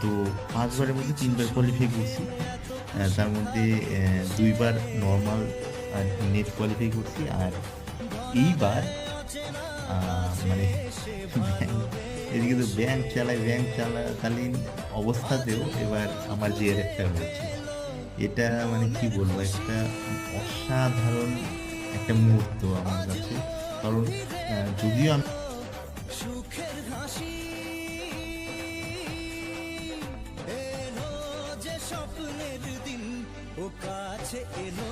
তো ৫ বারের মধ্যে ৩ বার কোয়ালিফাই করছি। তার মধ্যে ২ বার নরমাল নেট কোয়ালিফাই করছি। আর এইবার মানে ব্যাংক, এদিকে তো ব্যাংক চালাকালীন অবস্থাতেও এবার আমার জিআরএফটা হয়েছে। এটা মানে কি বলবো, একটা অসাধারণ একটা মুহূর্ত আমার কাছে। কারণ যদিও আমি সুখের হাসি এলো, যে স্বপ্নের দিন ও কাছে এলো।